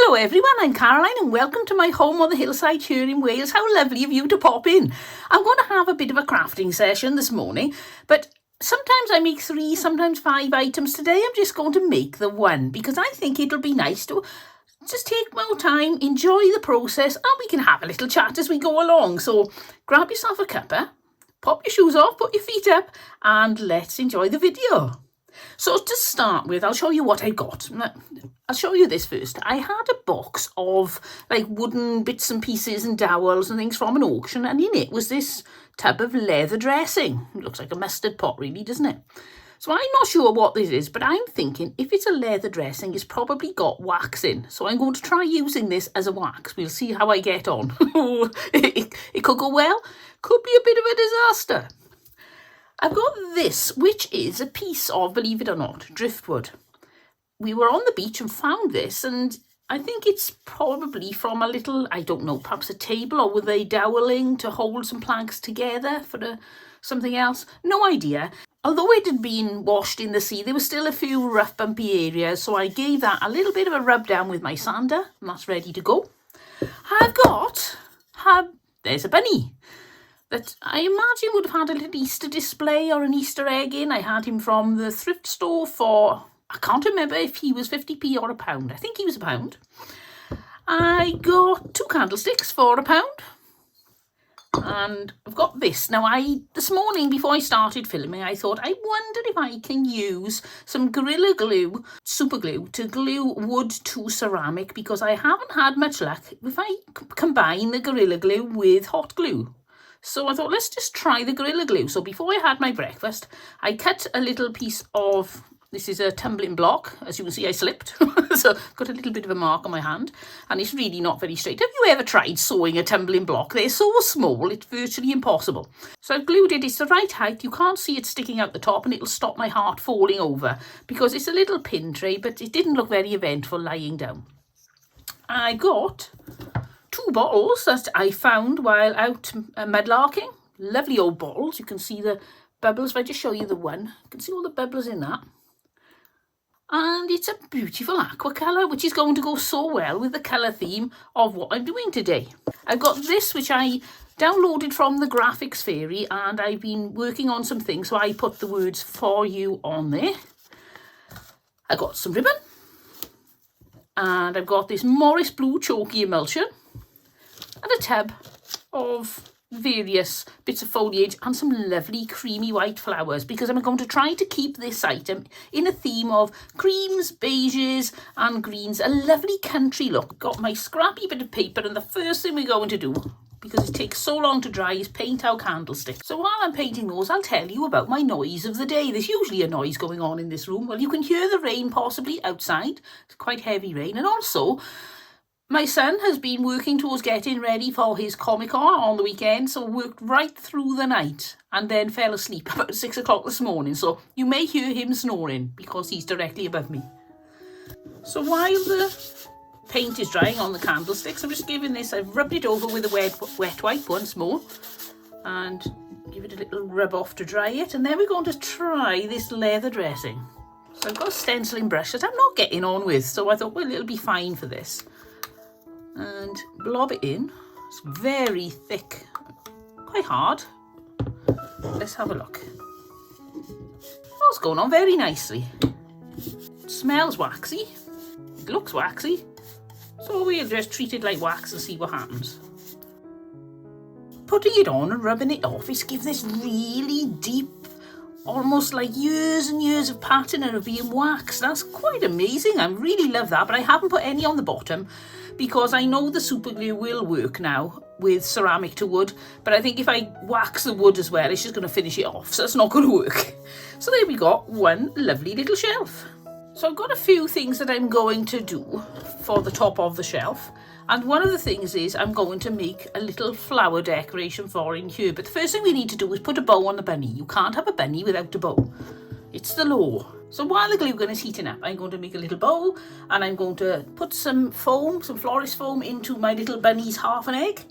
Hello everyone, I'm Caroline and welcome to my home on the hillside here in Wales. How lovely of you to pop in. I'm going to have a bit of a crafting session this morning, but sometimes I make 3, sometimes 5 items. Today I'm just going to make the one because I think it'll be nice to just take more time, enjoy the process, and we can have a little chat as we go along. So grab yourself a cuppa, pop your shoes off, put your feet up, and let's enjoy the video. So to start with, I'll show you what I got. I'll show you this first. I had a box of like wooden bits and pieces and dowels and things from an auction, and in it was this tub of leather dressing. It looks like a mustard pot really, doesn't it? So I'm not sure what this is, but I'm thinking if it's a leather dressing, it's probably got wax in. So I'm going to try using this as a wax. We'll see how I get on. It could go well, could be a bit of a disaster. I've got this, which is a piece of, believe it or not, driftwood. We were on the beach and found this, and I think it's probably from a little, I don't know, perhaps a table, or were they doweling to hold some planks together for something else? No idea. Although it had been washed in the sea, there were still a few rough, bumpy areas, so I gave that a little bit of a rub down with my sander, and that's ready to go. I've got, there's a bunny that I imagine would have had a little Easter display or an Easter egg in. I had him from the thrift store for, I can't remember if he was 50p or £1. I think he was £1. I got 2 candlesticks for £1. And I've got this. Now, this morning before I started filming, I thought, I wondered if I can use some Gorilla Glue, super glue, to glue wood to ceramic, because I haven't had much luck if I combine the Gorilla Glue with hot glue. So I thought, let's just try the Gorilla Glue. So before I had my breakfast, I cut a little piece of, this is a tumbling block. As you can see, I slipped. So got a little bit of a mark on my hand. And it's really not very straight. Have you ever tried sewing a tumbling block? They're so small, it's virtually impossible. So I've glued it. It's the right height. You can't see it sticking out the top, and it'll stop my heart falling over because it's a little pin tray, but it didn't look very eventful lying down. I got 2 bottles that I found while out mudlarking. Lovely old bottles. You can see the bubbles. If I just show you the one, you can see all the bubbles in that. And it's a beautiful aqua colour, which is going to go so well with the colour theme of what I'm doing today. I've got this, which I downloaded from the Graphics Fairy, and I've been working on some things, so I put the words "for you" on there. I got some ribbon, and I've got this Morris Blue Chalky Emulsion, and a tub of various bits of foliage and some lovely creamy white flowers, because I'm going to try to keep this item in a theme of creams, beiges and greens, a lovely country look. Got my scrappy bit of paper, and the first thing we're going to do, because it takes so long to dry, is paint our candlesticks. So while I'm painting those, I'll tell you about my noise of the day. There's usually a noise going on in this room. Well, you can hear the rain possibly outside. It's quite heavy rain, and also my son has been working towards getting ready for his Comic-Con on the weekend, so worked right through the night and then fell asleep about 6 o'clock this morning. So you may hear him snoring because he's directly above me. So while the paint is drying on the candlesticks, I'm just giving this, I've rubbed it over with a wet wipe once more and give it a little rub off to dry it. And then we're going to try this leather dressing. So I've got a stenciling brush that I'm not getting on with, so I thought, well, it'll be fine for this. And blob it in. It's very thick, quite hard. Let's have a look. Oh, it's going on very nicely. It smells waxy. It looks waxy. So we'll just treat it like wax and see what happens. Putting it on and rubbing it off, it's given this really deep, almost like years and years of patina of being waxed. That's quite amazing. I really love that, but I haven't put any on the bottom because I know the super glue will work now with ceramic to wood, but I think if I wax the wood as well, it's just going to finish it off, so it's not going to work. So there we got one lovely little shelf. So I've got a few things that I'm going to do for the top of the shelf, and one of the things is I'm going to make a little flower decoration for in here. But the first thing we need to do is put a bow on the bunny. You can't have a bunny without a bow. It's the law. So while the glue gun is heating up, I'm going to make a little bow, and I'm going to put some foam, some florist foam, into my little bunny's half an egg,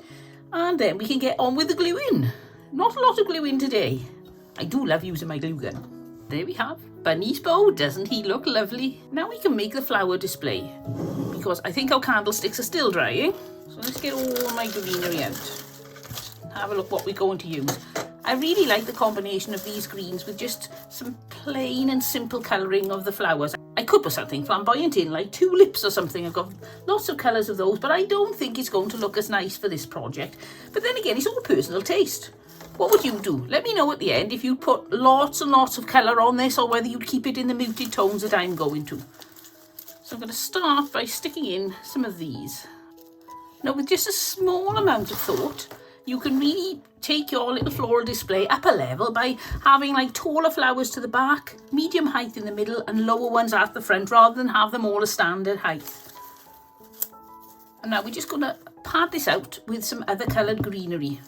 and then we can get on with the glue in. Not a lot of glue in today. I do love using my glue gun. There we have Bunny's bow, doesn't he look lovely? Now we can make the flower display, because I think our candlesticks are still drying. So let's get all my greenery out. Have a look what we're going to use. I really like the combination of these greens with just some plain and simple colouring of the flowers. I could put something flamboyant in, like tulips or something. I've got lots of colours of those, but I don't think it's going to look as nice for this project. But then again, it's all personal taste. What would you do? Let me know at the end if you put lots and lots of colour on this, or whether you'd keep it in the muted tones that I'm going to. So I'm going to start by sticking in some of these. Now, with just a small amount of thought, you can really take your little floral display up a level by having like taller flowers to the back, medium height in the middle, and lower ones at the front, rather than have them all a standard height. And now we're just going to pad this out with some other coloured greenery.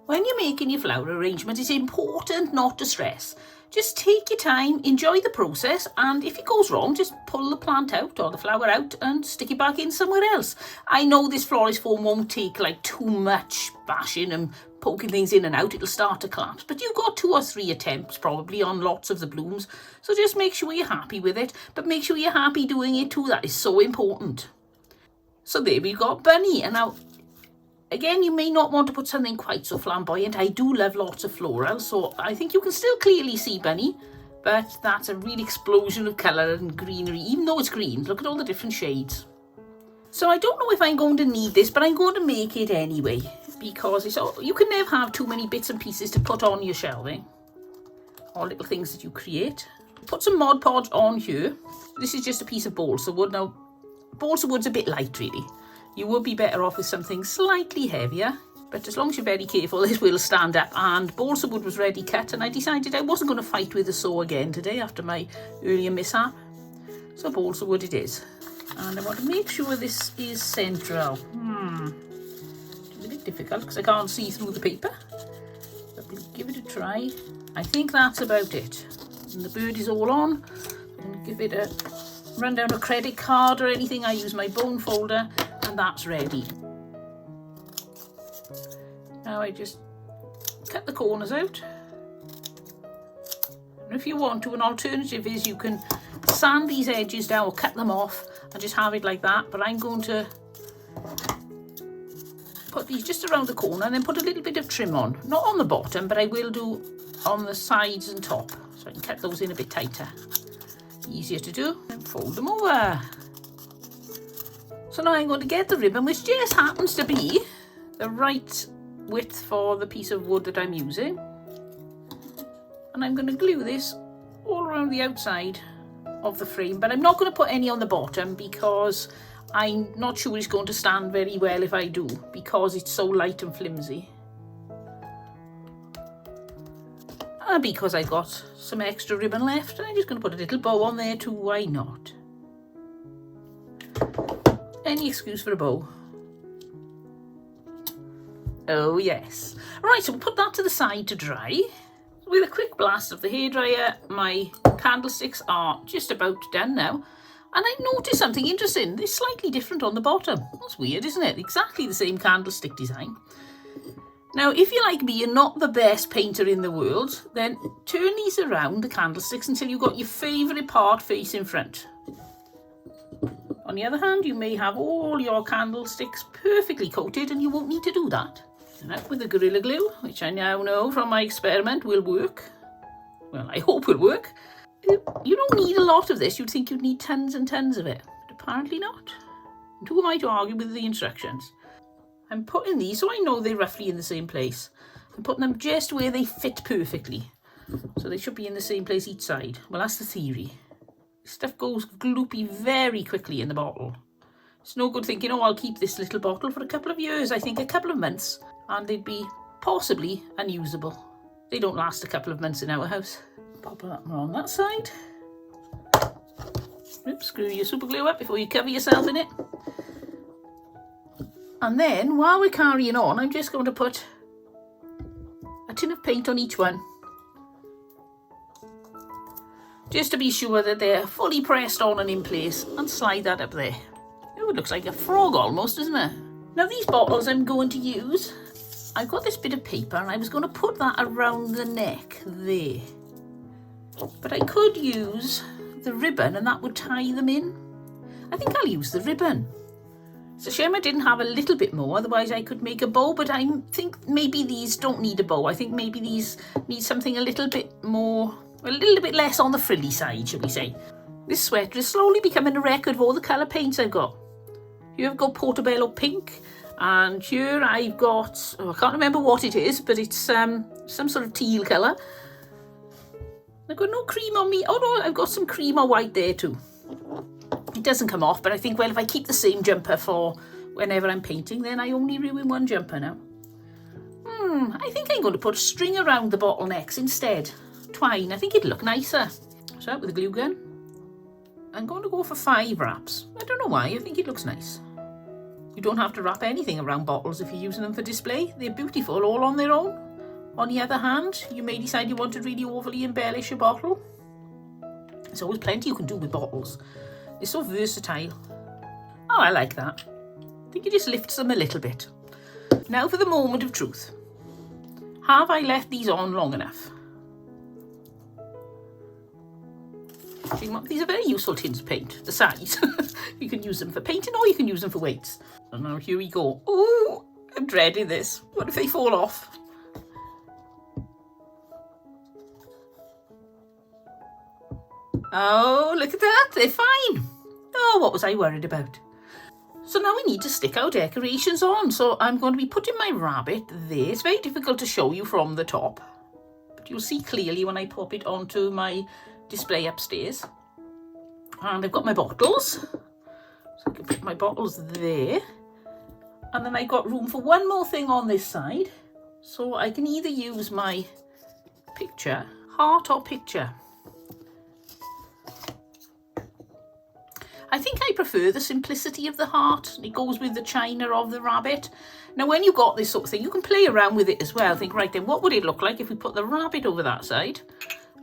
When you're making your flower arrangement, it's important not to stress. Just take your time, enjoy the process, and if it goes wrong, just pull the plant out or the flower out and stick it back in somewhere else. I know this florist foam won't take like too much bashing and poking things in and out. It'll start to collapse, but you've got 2 or 3 attempts probably on lots of the blooms. So just make sure you're happy with it, but make sure you're happy doing it too. That is so important. So there we've got Bunny. And now, again, you may not want to put something quite so flamboyant. I do love lots of floral, so I think you can still clearly see Bunny, but that's a real explosion of colour and greenery, even though it's green. Look at all the different shades. So I don't know if I'm going to need this, but I'm going to make it anyway, because you can never have too many bits and pieces to put on your shelving, or little things that you create. Put some Mod Podge on here. This is just a piece of balsa wood. Now, balsa wood's a bit light, really. You would be better off with something slightly heavier, but as long as you're very careful, this will stand up. And balsa wood was ready cut, and I decided I wasn't going to fight with the saw again today after my earlier mishap. So balsa wood it is. And I want to make sure this is central. It's a bit difficult because I can't see through the paper, but we'll give it a try. I think that's about it. And the bird is all on. I'm going to give it a run down a credit card or anything. I use my bone folder. And that's ready. Now I just cut the corners out. And if you want to, an alternative is you can sand these edges down or cut them off and just have it like that. But I'm going to put these just around the corner and then put a little bit of trim on. Not on the bottom, but I will do on the sides and top. So I can cut those in a bit tighter. Easier to do. And fold them over. So now I'm going to get the ribbon, which just happens to be the right width for the piece of wood that I'm using. And I'm going to glue this all around the outside of the frame, but I'm not going to put any on the bottom because I'm not sure it's going to stand very well if I do, because it's so light and flimsy. And because I've got some extra ribbon left, I'm just going to put a little bow on there too, why not? Any excuse for a bow. Oh yes. Right, so we'll put that to the side to dry. With a quick blast of the hairdryer, my candlesticks are just about done now. And I noticed something interesting. They're slightly different on the bottom. That's weird, isn't it? Exactly the same candlestick design. Now, if you're like me and not the best painter in the world, then turn these around, the candlesticks, until you've got your favourite part facing front. On the other hand, you may have all your candlesticks perfectly coated and you won't need to do that. And out with the Gorilla Glue, which I now know from my experiment will work. Well, I hope will work. You don't need a lot of this. You'd think you'd need tons and tons of it, but apparently not. And who am I to argue with the instructions? I'm putting these so I know they're roughly in the same place. I'm putting them just where they fit perfectly. So they should be in the same place each side. Well, that's the theory. Stuff goes gloopy very quickly in the bottle. It's no good thinking, oh, I'll keep this little bottle for a couple of years. I think a couple of months, and they'd be possibly unusable. They don't last a couple of months in our house. Pop that on that side. Oops, screw your super glue up before you cover yourself in it. And then, while we're carrying on, I'm just going to put a tin of paint on each one, just to be sure that they're fully pressed on and in place, and slide that up there. Oh, it looks like a frog almost, doesn't it? Now these bottles I'm going to use, I've got this bit of paper and I was going to put that around the neck there. But I could use the ribbon and that would tie them in. I think I'll use the ribbon. It's a shame I didn't have a little bit more, otherwise I could make a bow, but I think maybe these don't need a bow. I think maybe these need something a little bit more, a little bit less on the frilly side, shall we say. This sweater is slowly becoming a record of all the colour paints I've got. Here I've got Portobello pink, and here I've got, I can't remember what it is, but it's some sort of teal colour. I've got no cream on me. Oh no, I've got some cream or white there too. It doesn't come off, but I think, well, if I keep the same jumper for whenever I'm painting, then I only ruin one jumper now. I think I'm going to put string around the bottlenecks instead. Twine, I think it'd look nicer. So out with the glue gun. I'm going to go for 5 wraps. I don't know why, I think it looks nice. You don't have to wrap anything around bottles if you're using them for display. They're beautiful all on their own. On the other hand, you may decide you want to really overly embellish a bottle. There's always plenty you can do with bottles. They're so versatile. Oh, I like that. I think it just lifts them a little bit. Now for the moment of truth. Have I left these on long enough? These are very useful tins of paint, the size. You can use them for painting or you can use them for weights. And now here we go. Oh, I'm dreading this. What if they fall off? Oh, look at that, they're fine. Oh, what was I worried about? So now we need to stick our decorations on. So I'm going to be putting my rabbit there. It's very difficult to show you from the top, but you'll see clearly when I pop it onto my display upstairs. And I've got my bottles. So I can put my bottles there. And then I've got room for one more thing on this side. So I can either use my picture, heart or picture. I think I prefer the simplicity of the heart. It goes with the china of the rabbit. Now, when you've got this sort of thing, you can play around with it as well. Think, right then, what would it look like if we put the rabbit over that side?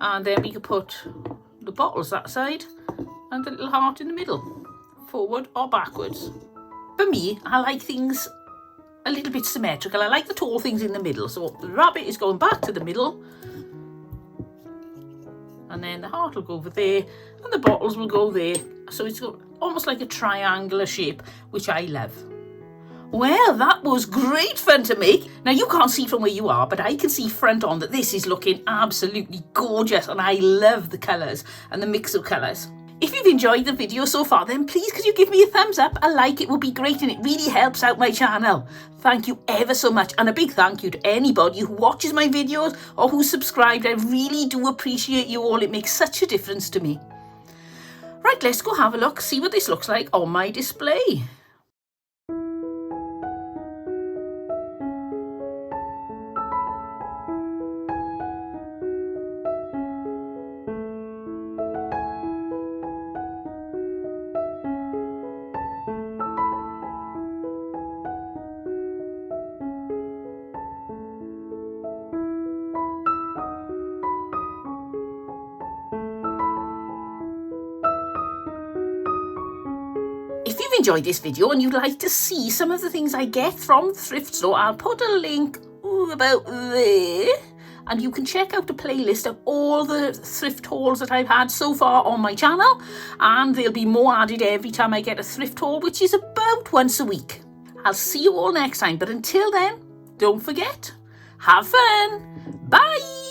And then we could put the bottles that side and the little heart in the middle, forward or backwards. For me, I like things a little bit symmetrical. I like the tall things in the middle. So the rabbit is going back to the middle. And then the heart will go over there and the bottles will go there. So it's got almost like a triangular shape, which I love. Well, that was great fun to make. Now, you can't see from where you are, but I can see front on that this is looking absolutely gorgeous. And I love the colours and the mix of colours. If you've enjoyed the video so far, then please could you give me a thumbs up? A like, it would be great and it really helps out my channel. Thank you ever so much, and a big thank you to anybody who watches my videos or who's subscribed. I really do appreciate you all. It makes such a difference to me. Right, let's go have a look, see what this looks like on my display. If you've enjoyed this video and you'd like to see some of the things I get from the thrift store, I'll put a link about there. And you can check out the playlist of all the thrift hauls that I've had so far on my channel. And there'll be more added every time I get a thrift haul, which is about once a week. I'll see you all next time. But until then, don't forget, have fun. Bye.